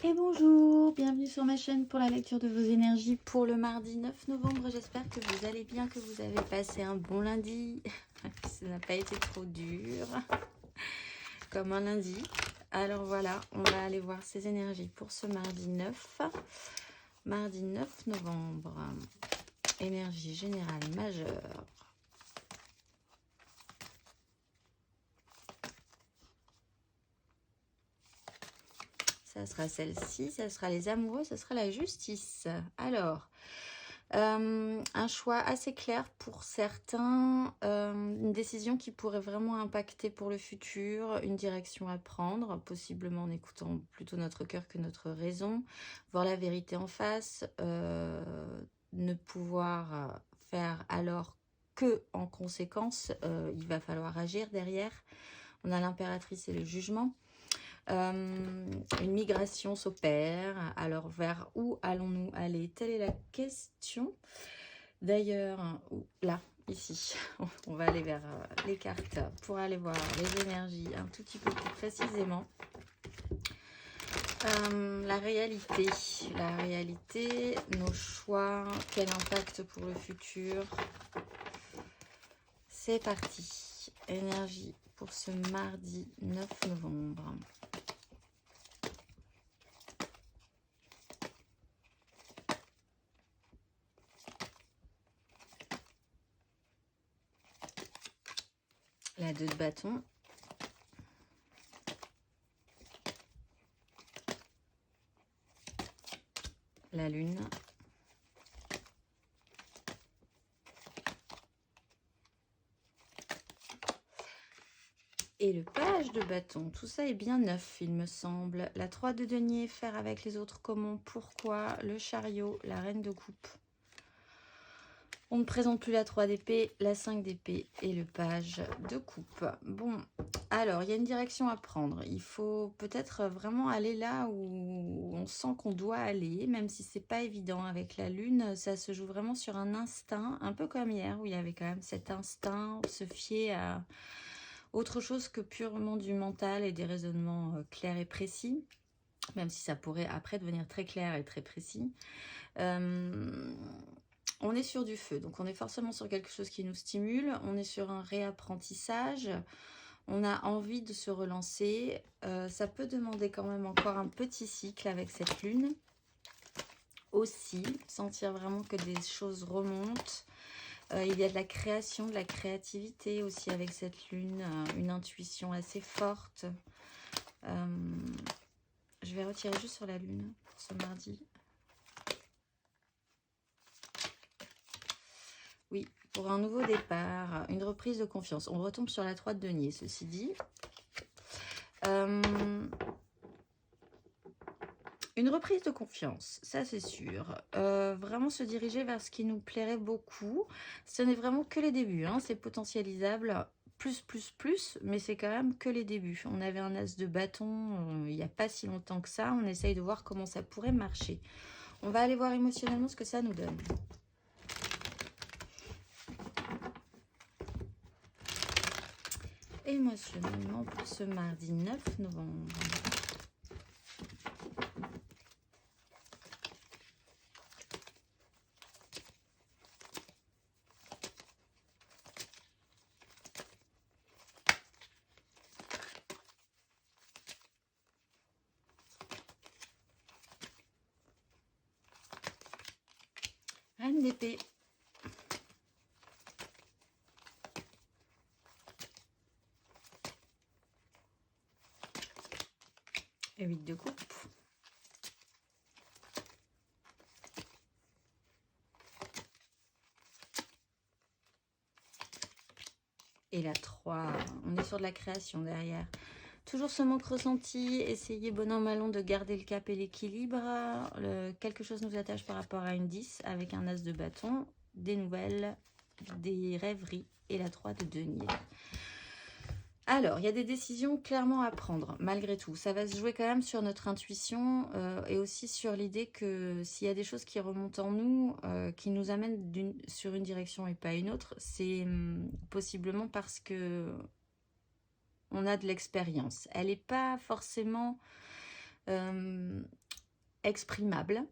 Et bonjour, bienvenue sur ma chaîne pour la lecture de vos énergies pour le mardi 9 novembre. J'espère que vous allez bien, que vous avez passé un bon lundi, que ça n'a pas été trop dur comme un lundi. Alors voilà, on va aller voir ces énergies pour ce mardi 9 novembre. Énergie générale majeure. Ça sera celle-ci, ça sera les amoureux, ça sera la justice. Alors, un choix assez clair pour certains, une décision qui pourrait vraiment impacter pour le futur, une direction à prendre, possiblement en écoutant plutôt notre cœur que notre raison, voir la vérité en face, ne pouvoir faire alors que en conséquence, il va falloir agir derrière. On a l'impératrice et le jugement. Une migration s'opère. Alors, vers où allons-nous aller? Telle est la question. D'ailleurs, là, ici, on va aller vers les cartes pour aller voir les énergies un tout petit peu plus précisément. La réalité, nos choix, quel impact pour le futur? C'est parti. Énergie pour ce mardi 9 novembre. La 2 de bâton. La lune. Et le page de bâton, tout ça est bien neuf, il me semble. La 3 de denier, faire avec les autres comment, pourquoi, le chariot, la reine de coupe. On ne présente plus la 3 d'épée, la 5 d'épée et le page de coupe. Bon, alors, il y a une direction à prendre. Il faut peut-être vraiment aller là où on sent qu'on doit aller, même si c'est pas évident avec la lune. Ça se joue vraiment sur un instinct, un peu comme hier, où il y avait quand même cet instinct, se fier à autre chose que purement du mental et des raisonnements clairs et précis, même si ça pourrait après devenir très clair et très précis. On est sur du feu, donc on est forcément sur quelque chose qui nous stimule, on est sur un réapprentissage, on a envie de se relancer, ça peut demander quand même encore un petit cycle avec cette lune, aussi, sentir vraiment que des choses remontent. Il y a de la création, de la créativité aussi avec cette lune, une intuition assez forte. Je vais retirer juste sur la lune pour ce mardi. Oui, pour un nouveau départ, une reprise de confiance. On retombe sur la 3 de denier, ceci dit. Une reprise de confiance, ça c'est sûr. Vraiment se diriger vers ce qui nous plairait beaucoup. Ce n'est vraiment que les débuts, hein. C'est potentialisable plus, mais c'est quand même que les débuts. On avait un as de bâton il n'y a pas si longtemps que ça. On essaye de voir comment ça pourrait marcher. On va aller voir émotionnellement ce que ça nous donne. Émotionnellement pour ce mardi 9 novembre. Reine d'épée. Et 8 de coupe. Et la 3, on est sur de la création derrière. Toujours ce manque ressenti, essayez bon an mal an de garder le cap et l'équilibre. Quelque chose nous attache par rapport à une 10 avec un as de bâton, des nouvelles, des rêveries et la 3 de denier. Alors, il y a des décisions clairement à prendre, malgré tout. Ça va se jouer quand même sur notre intuition et aussi sur l'idée que s'il y a des choses qui remontent en nous, qui nous amènent sur une direction et pas une autre, c'est possiblement parce que on a de l'expérience. Elle n'est pas forcément exprimable,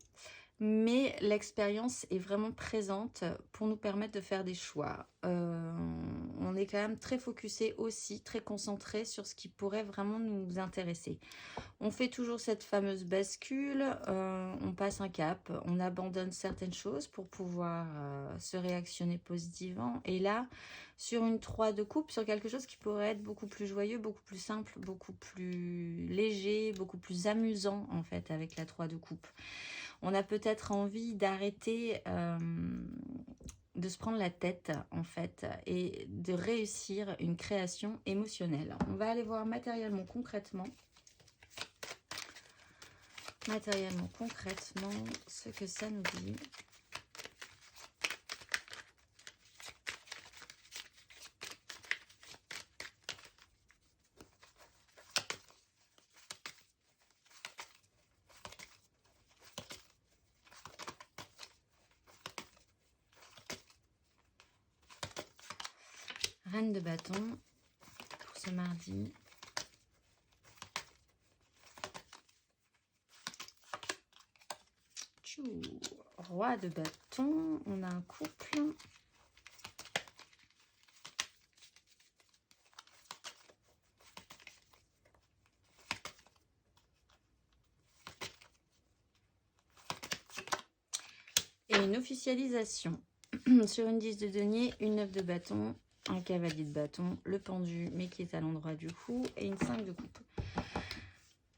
mais l'expérience est vraiment présente pour nous permettre de faire des choix. On est quand même très focusé aussi, très concentré sur ce qui pourrait vraiment nous intéresser. On fait toujours cette fameuse bascule, on passe un cap, on abandonne certaines choses pour pouvoir se réactionner positivement. Et là, sur une 3 de coupe, sur quelque chose qui pourrait être beaucoup plus joyeux, beaucoup plus simple, beaucoup plus léger, beaucoup plus amusant en fait avec la 3 de coupe. On a peut-être envie d'arrêter de se prendre la tête en fait et de réussir une création émotionnelle. On va aller voir matériellement concrètement ce que ça nous dit. Reine de bâton pour ce mardi. Roi de bâton, on a un couple. Et une officialisation. Sur une 10 de denier, une 9 de bâton, un cavalier de bâton, le pendu, mais qui est à l'endroit du cou, et une 5 de coupe.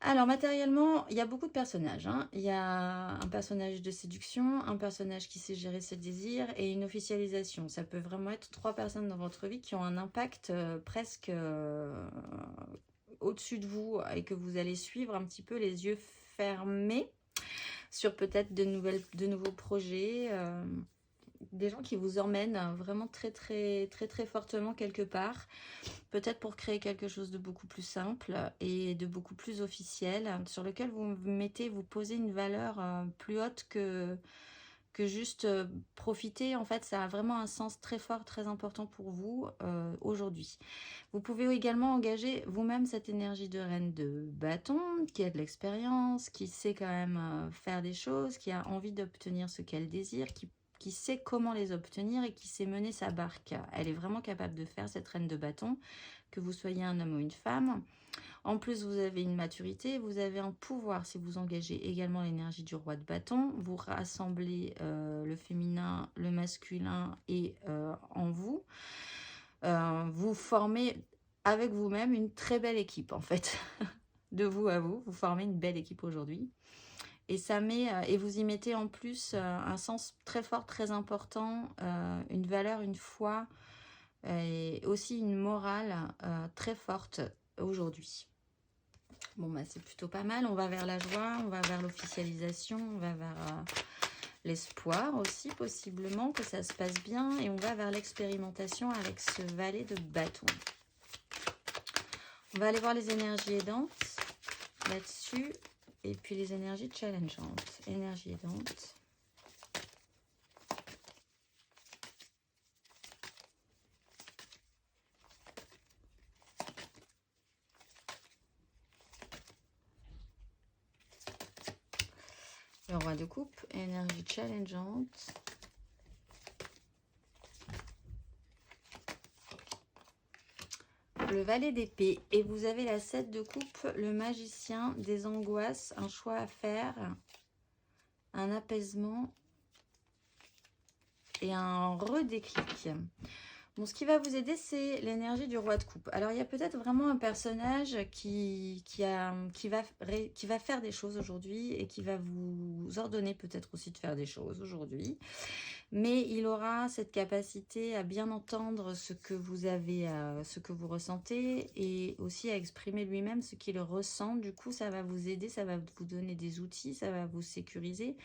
Alors, matériellement, il y a beaucoup de personnages. Il y a un personnage de séduction, un personnage qui sait gérer ses désirs et une officialisation. Ça peut vraiment être 3 personnes dans votre vie qui ont un impact presque au-dessus de vous et que vous allez suivre un petit peu les yeux fermés sur peut-être de nouveaux projets. Des gens qui vous emmènent vraiment très fortement quelque part, peut-être pour créer quelque chose de beaucoup plus simple et de beaucoup plus officiel, sur lequel vous posez une valeur plus haute que juste profiter. En fait, ça a vraiment un sens très fort, très important pour vous aujourd'hui. Vous pouvez également engager vous-même cette énergie de reine de bâton, qui a de l'expérience, qui sait quand même faire des choses, qui a envie d'obtenir ce qu'elle désire, qui sait comment les obtenir et qui sait mener sa barque. Elle est vraiment capable de faire cette reine de bâton, que vous soyez un homme ou une femme. En plus, vous avez une maturité, vous avez un pouvoir si vous engagez également l'énergie du roi de bâton. Vous rassemblez le féminin, le masculin et en vous. Vous formez avec vous-même une très belle équipe en fait. De vous à vous, vous formez une belle équipe aujourd'hui. Et ça met, et vous y mettez en plus un sens très fort, très important, une valeur, une foi, et aussi une morale très forte aujourd'hui. Bon, bah, c'est plutôt pas mal. On va vers la joie, on va vers l'officialisation, on va vers l'espoir aussi, possiblement, que ça se passe bien. Et on va vers l'expérimentation avec ce valet de bâton. On va aller voir les énergies aidantes là-dessus. Et puis les énergies challengeantes. Énergie aidante. Le roi de coupe, énergie challengeante. Le valet d'épée. Et vous avez la 7 de coupe, le magicien, des angoisses, un choix à faire, un apaisement et un redéclic. Bon, ce qui va vous aider, c'est l'énergie du roi de coupe. Alors, il y a peut-être vraiment un personnage qui va faire des choses aujourd'hui et qui va vous ordonner peut-être aussi de faire des choses aujourd'hui. Mais il aura cette capacité à bien entendre ce que vous avez, ce que vous ressentez et aussi à exprimer lui-même ce qu'il ressent. Du coup, ça va vous aider, ça va vous donner des outils, ça va vous sécuriser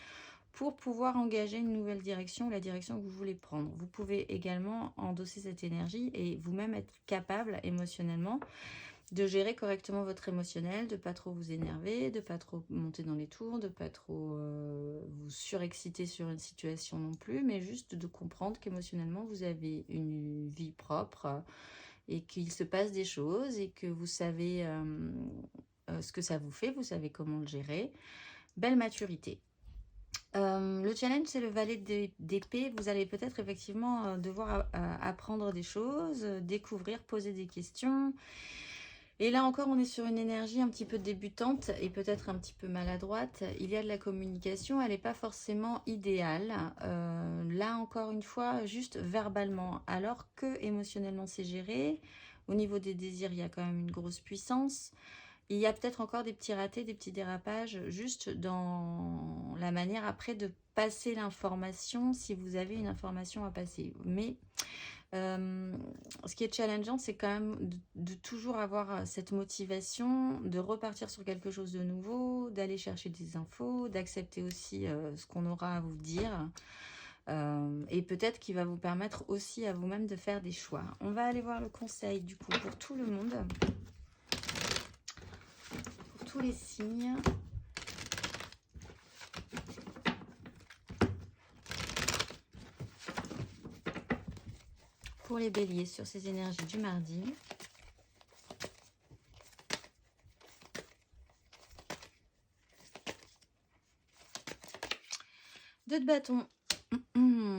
pour pouvoir engager une nouvelle direction, la direction que vous voulez prendre. Vous pouvez également endosser cette énergie et vous-même être capable émotionnellement de gérer correctement votre émotionnel, de pas trop vous énerver, de pas trop monter dans les tours, de pas trop vous surexciter sur une situation non plus, mais juste de comprendre qu'émotionnellement vous avez une vie propre et qu'il se passe des choses et que vous savez ce que ça vous fait, vous savez comment le gérer. belle maturité. Le challenge, c'est le valet d'épée. Vous allez peut-être effectivement devoir apprendre des choses, découvrir, poser des questions. Et là encore, on est sur une énergie un petit peu débutante et peut-être un petit peu maladroite. Il y a de la communication, elle n'est pas forcément idéale. Là encore une fois, juste verbalement. Alors que émotionnellement, c'est géré. Au niveau des désirs, il y a quand même une grosse puissance. Il y a peut-être encore des petits ratés, des petits dérapages, juste dans la manière après de passer l'information, si vous avez une information à passer. Mais ce qui est challengeant, c'est quand même de toujours avoir cette motivation, de repartir sur quelque chose de nouveau, d'aller chercher des infos, d'accepter aussi ce qu'on aura à vous dire. Et peut-être qu'il va vous permettre aussi à vous-même de faire des choix. On va aller voir le conseil du coup pour tout le monde. Tous les signes. Pour les béliers sur ces énergies du mardi. Deux de bâton.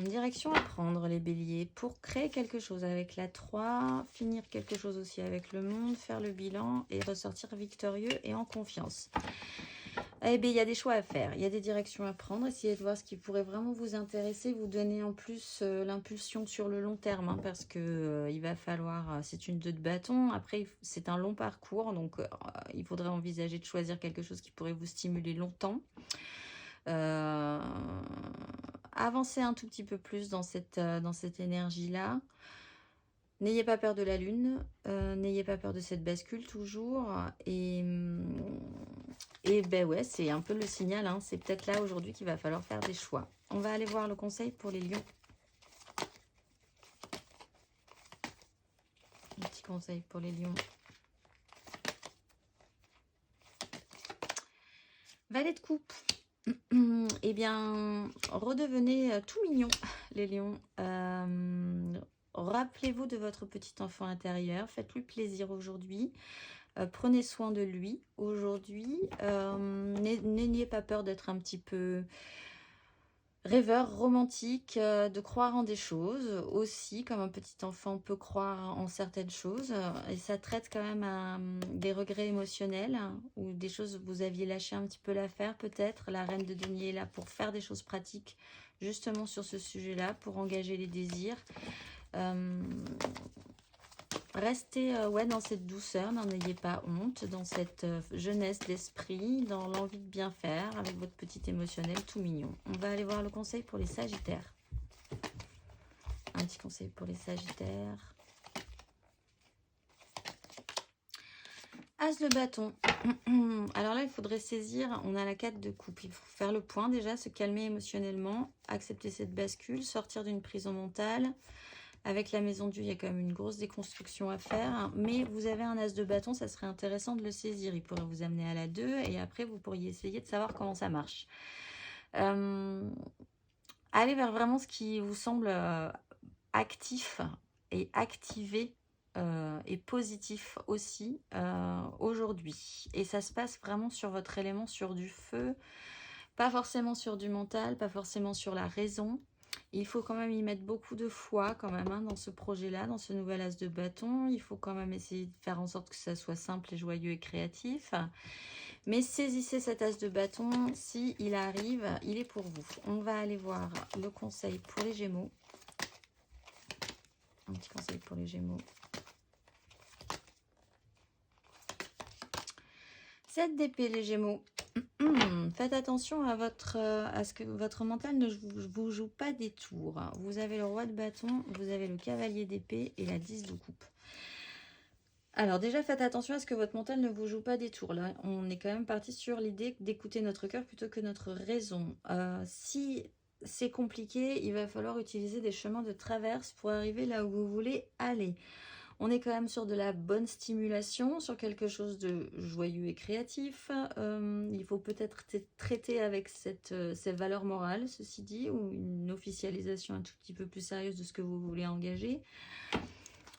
Direction à prendre les béliers pour créer quelque chose avec la 3, finir quelque chose aussi avec le monde, faire le bilan et ressortir victorieux et en confiance. Eh bien, il y a des choix à faire, il y a des directions à prendre. Essayez de voir ce qui pourrait vraiment vous intéresser, vous donner en plus l'impulsion sur le long terme, hein, parce que il va falloir, c'est une 2 de bâton. Après, c'est un long parcours, donc il faudrait envisager de choisir quelque chose qui pourrait vous stimuler longtemps. Avancez un tout petit peu plus dans cette énergie-là. N'ayez pas peur de la lune, n'ayez pas peur de cette bascule toujours. Et ben ouais, c'est un peu le signal, hein. C'est peut-être là aujourd'hui qu'il va falloir faire des choix. On va aller voir le conseil pour les lions. Un petit conseil pour les lions. Valet de coupe. Eh bien, redevenez tout mignon, les lions. Rappelez-vous de votre petit enfant intérieur. Faites-lui plaisir aujourd'hui. Prenez soin de lui aujourd'hui. N'ayez pas peur d'être un petit peu rêveur, romantique, de croire en des choses aussi, comme un petit enfant peut croire en certaines choses. Et ça traite quand même à des regrets émotionnels, hein, ou des choses où vous aviez lâché un petit peu l'affaire peut-être. La reine de denier est là pour faire des choses pratiques justement sur ce sujet-là, pour engager les désirs. Restez dans cette douceur, n'en ayez pas honte, dans cette jeunesse d'esprit, dans l'envie de bien faire, avec votre petit émotionnel tout mignon. On va aller voir le conseil pour les sagittaires. Un petit conseil pour les sagittaires. As de bâton. Alors là, il faudrait saisir, on a la 4 de coupe. Il faut faire le point déjà, se calmer émotionnellement, accepter cette bascule, sortir d'une prison mentale. Avec la maison Dieu, il y a quand même une grosse déconstruction à faire. Mais vous avez un as de bâton, ça serait intéressant de le saisir. Il pourrait vous amener à la 2 et après, vous pourriez essayer de savoir comment ça marche. Allez vers vraiment ce qui vous semble actif et activé et positif aussi aujourd'hui. Et ça se passe vraiment sur votre élément, sur du feu. Pas forcément sur du mental, pas forcément sur la raison. Il faut quand même y mettre beaucoup de foi quand même, hein, dans ce projet-là, dans ce nouvel as de bâton. Il faut quand même essayer de faire en sorte que ça soit simple et joyeux et créatif. Mais saisissez cet as de bâton, si il arrive, il est pour vous. On va aller voir le conseil pour les Gémeaux. Un petit conseil pour les Gémeaux. 7 d'épée, les Gémeaux. Faites attention à ce que votre mental ne vous joue pas des tours. Vous avez le roi de bâton, vous avez le cavalier d'épée et la 10 de coupe. Alors déjà, faites attention à ce que votre mental ne vous joue pas des tours. Là, on est quand même parti sur l'idée d'écouter notre cœur plutôt que notre raison. Si c'est compliqué, il va falloir utiliser des chemins de traverse pour arriver là où vous voulez aller. On est quand même sur de la bonne stimulation, sur quelque chose de joyeux et créatif. Il faut peut-être traiter avec ces valeurs morales, ceci dit, ou une officialisation un tout petit peu plus sérieuse de ce que vous voulez engager.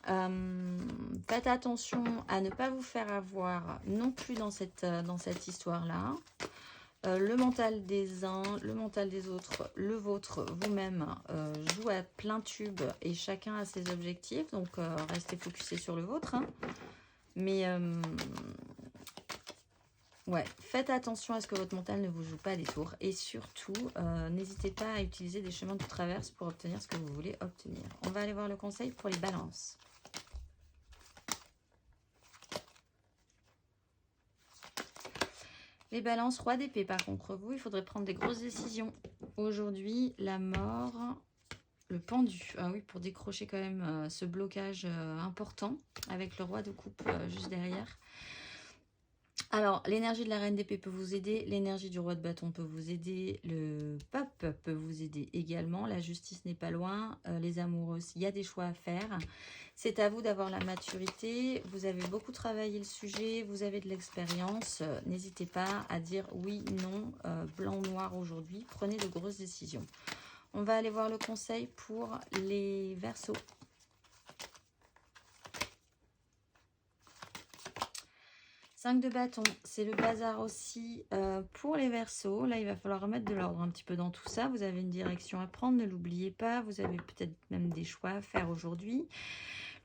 Faites attention à ne pas vous faire avoir non plus dans cette histoire-là. Le mental des uns, le mental des autres, le vôtre, vous-même, joue à plein tube et chacun a ses objectifs. Donc, restez focusé sur le vôtre. Hein. Mais, ouais, faites attention à ce que votre mental ne vous joue pas des tours. Et surtout, n'hésitez pas à utiliser des chemins de traverse pour obtenir ce que vous voulez obtenir. On va aller voir le conseil pour les balances. Les balances, roi d'épée, par contre, vous, il faudrait prendre des grosses décisions. Aujourd'hui, la mort, le pendu. Ah oui, pour décrocher quand même ce blocage important avec le roi de coupe juste derrière. Alors, l'énergie de la reine d'épée peut vous aider, l'énergie du roi de bâton peut vous aider, le pape peut vous aider également, la justice n'est pas loin, les amoureux, il y a des choix à faire. C'est à vous d'avoir la maturité, vous avez beaucoup travaillé le sujet, vous avez de l'expérience, n'hésitez pas à dire oui, non, blanc, noir aujourd'hui, prenez de grosses décisions. On va aller voir le conseil pour les Verseaux. Cinq de bâton, c'est le bazar aussi pour les Verseaux. Là, il va falloir remettre de l'ordre un petit peu dans tout ça. Vous avez une direction à prendre, ne l'oubliez pas. Vous avez peut-être même des choix à faire aujourd'hui.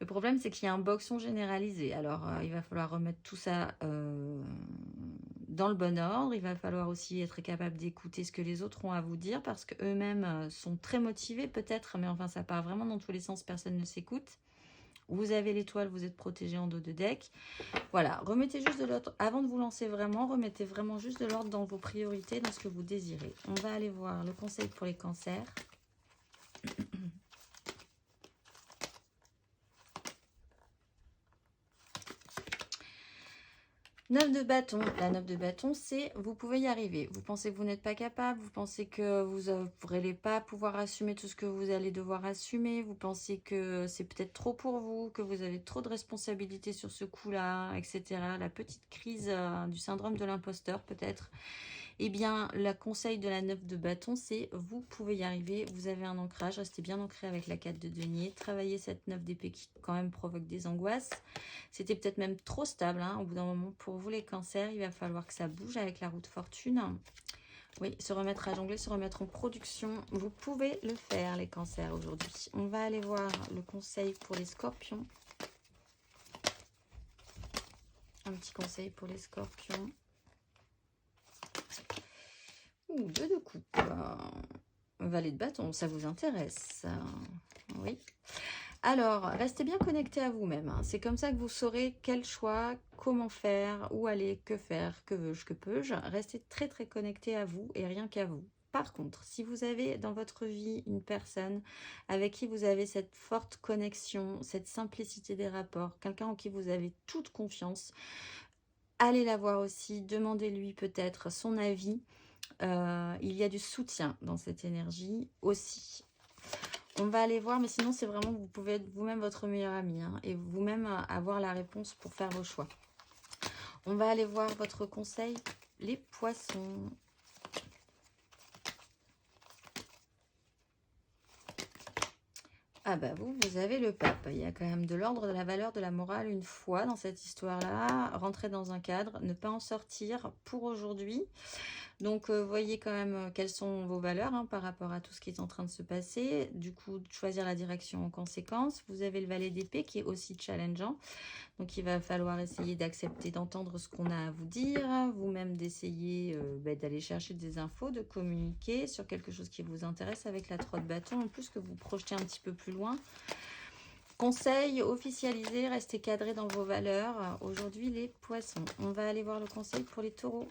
Le problème, c'est qu'il y a un boxon généralisé. Alors, il va falloir remettre tout ça dans le bon ordre. Il va falloir aussi être capable d'écouter ce que les autres ont à vous dire parce qu'eux-mêmes sont très motivés peut-être, mais enfin, ça part vraiment dans tous les sens, personne ne s'écoute. Vous avez l'étoile, vous êtes protégé en dos de deck. Voilà, remettez juste de l'ordre, avant de vous lancer vraiment, remettez vraiment juste de l'ordre dans vos priorités, dans ce que vous désirez. On va aller voir le conseil pour les cancers. 9 de bâton, la 9 de bâton, c'est vous pouvez y arriver. Vous pensez que vous n'êtes pas capable, vous pensez que vous ne pourrez pas pouvoir assumer tout ce que vous allez devoir assumer, vous pensez que c'est peut-être trop pour vous, que vous avez trop de responsabilités sur ce coup-là, etc. La petite crise du syndrome de l'imposteur peut-être. Eh bien, le conseil de la 9 de bâton, c'est vous pouvez y arriver, vous avez un ancrage, restez bien ancré avec la 4 de denier, travaillez cette 9 d'épée qui quand même provoque des angoisses. C'était peut-être même trop stable, hein, au bout d'un moment, pour vous les cancers, il va falloir que ça bouge avec la roue de fortune. Oui, se remettre à jongler, se remettre en production, vous pouvez le faire les cancers aujourd'hui. On va aller voir le conseil pour les scorpions. Un petit conseil pour les scorpions. Ouh, 2 de coupe. Valet de bâton, ça vous intéresse? Oui. Alors, restez bien connecté à vous-même. Hein. C'est comme ça que vous saurez quel choix, comment faire, où aller, que faire, que veux-je, que peux-je. Restez très très connecté à vous et rien qu'à vous. Par contre, si vous avez dans votre vie une personne avec qui vous avez cette forte connexion, cette simplicité des rapports, quelqu'un en qui vous avez toute confiance, allez la voir aussi, demandez-lui peut-être son avis. Il y a du soutien dans cette énergie aussi. On va aller voir, mais sinon c'est vraiment que vous pouvez être vous-même votre meilleur ami hein, et vous-même avoir la réponse pour faire vos choix. On va aller voir votre conseil, les poissons. Ah bah vous avez le pape. Il y a quand même de l'ordre, de la valeur, de la morale une fois dans cette histoire-là. Rentrer dans un cadre, ne pas en sortir pour aujourd'hui. Donc, voyez quand même quelles sont vos valeurs hein, par rapport à tout ce qui est en train de se passer. Du coup, choisir la direction en conséquence. Vous avez le valet d'épée qui est aussi challengeant. Donc, il va falloir essayer d'accepter, d'entendre ce qu'on a à vous dire. Vous-même d'essayer d'aller chercher des infos, de communiquer sur quelque chose qui vous intéresse avec la 3 de bâton. En plus, que vous projetez un petit peu plus loin. Conseil officialisé, restez cadré dans vos valeurs. Aujourd'hui, les poissons. On va aller voir le conseil pour les taureaux.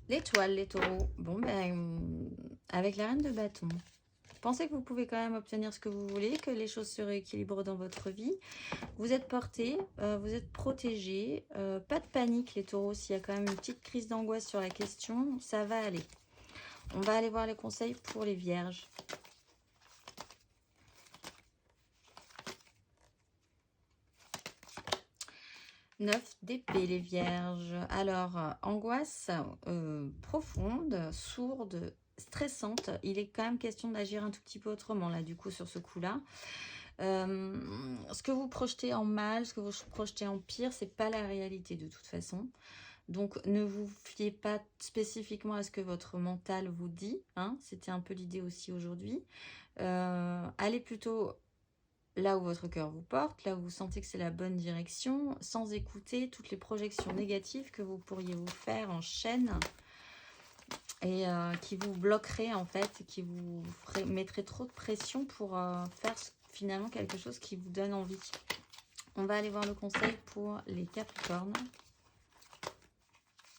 L'étoile, les taureaux. Bon, ben, avec la reine de bâton. Pensez que vous pouvez quand même obtenir ce que vous voulez, que les choses se rééquilibrent dans votre vie. Vous êtes porté, vous êtes protégé. Pas de panique, les taureaux. S'il y a quand même une petite crise d'angoisse sur la question, ça va aller. On va aller voir les conseils pour les vierges. Neuf d'épée, les vierges. Alors, angoisse profonde, sourde, stressante. Il est quand même question d'agir un tout petit peu autrement, là, du coup, sur ce coup-là. Ce que vous projetez en mal, ce que vous projetez en pire, c'est pas la réalité de toute façon. Donc, ne vous fiez pas spécifiquement à ce que votre mental vous dit. Hein, c'était un peu l'idée aussi aujourd'hui. Allez plutôt là où votre cœur vous porte, là où vous sentez que c'est la bonne direction, sans écouter toutes les projections négatives que vous pourriez vous faire en chaîne et qui vous bloqueraient en fait, et qui vous mettraient trop de pression pour faire finalement quelque chose qui vous donne envie. On va aller voir le conseil pour les Capricornes.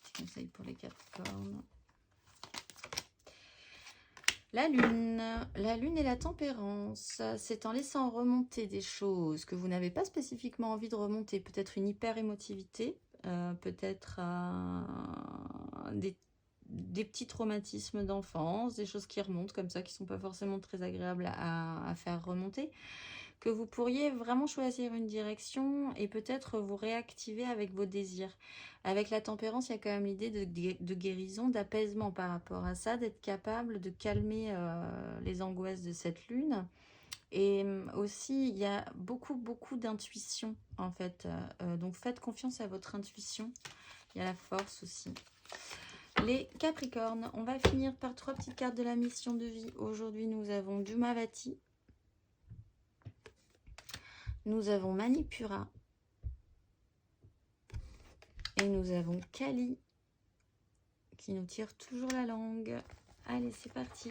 Petit conseil pour les Capricornes. La lune et la tempérance, c'est en laissant remonter des choses que vous n'avez pas spécifiquement envie de remonter, peut-être une hyper-émotivité, peut-être des petits traumatismes d'enfance, des choses qui remontent comme ça, qui ne sont pas forcément très agréables à faire remonter, que vous pourriez vraiment choisir une direction et peut-être vous réactiver avec vos désirs. Avec la tempérance, il y a quand même l'idée de guérison, d'apaisement par rapport à ça, d'être capable de calmer les angoisses de cette lune. Et aussi, il y a beaucoup d'intuition en fait. Donc faites confiance à votre intuition. Il y a la force aussi. Les Capricornes, on va finir par 3 petites cartes de la mission de vie. Aujourd'hui, nous avons Dhumavati. Nous avons Manipura. Et nous avons Kali qui nous tire toujours la langue. Allez, c'est parti.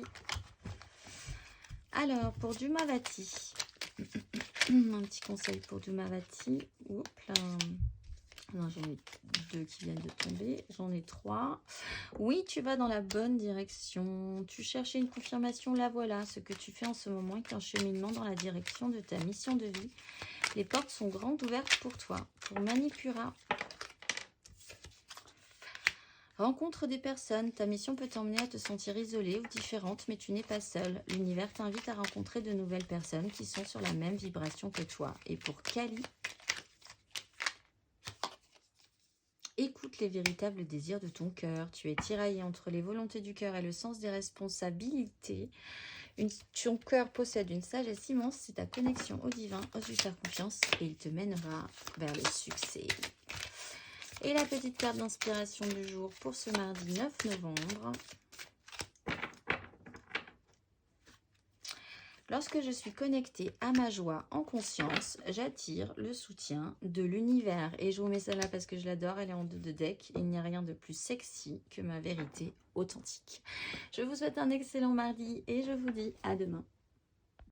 Alors, pour Dhumavati, un petit conseil pour Dhumavati. Oups là. Non, j'en ai 2 qui viennent de tomber. J'en ai 3. Oui, tu vas dans la bonne direction. Tu cherchais une confirmation, la voilà. Ce que tu fais en ce moment est un cheminement dans la direction de ta mission de vie. Les portes sont grandes ouvertes pour toi. Pour Manipura, rencontre des personnes. Ta mission peut t'emmener à te sentir isolée ou différente, mais tu n'es pas seule. L'univers t'invite à rencontrer de nouvelles personnes qui sont sur la même vibration que toi. Et pour Kali, écoute les véritables désirs de ton cœur. Tu es tiraillé entre les volontés du cœur et le sens des responsabilités. Ton cœur possède une sagesse immense. C'est ta connexion au divin. Ose lui faire confiance et il te mènera vers le succès. Et la petite carte d'inspiration du jour pour ce mardi 9 novembre. Lorsque je suis connectée à ma joie en conscience, j'attire le soutien de l'univers. Et je vous mets ça là parce que je l'adore, elle est en 2 de deck. Il n'y a rien de plus sexy que ma vérité authentique. Je vous souhaite un excellent mardi et je vous dis à demain.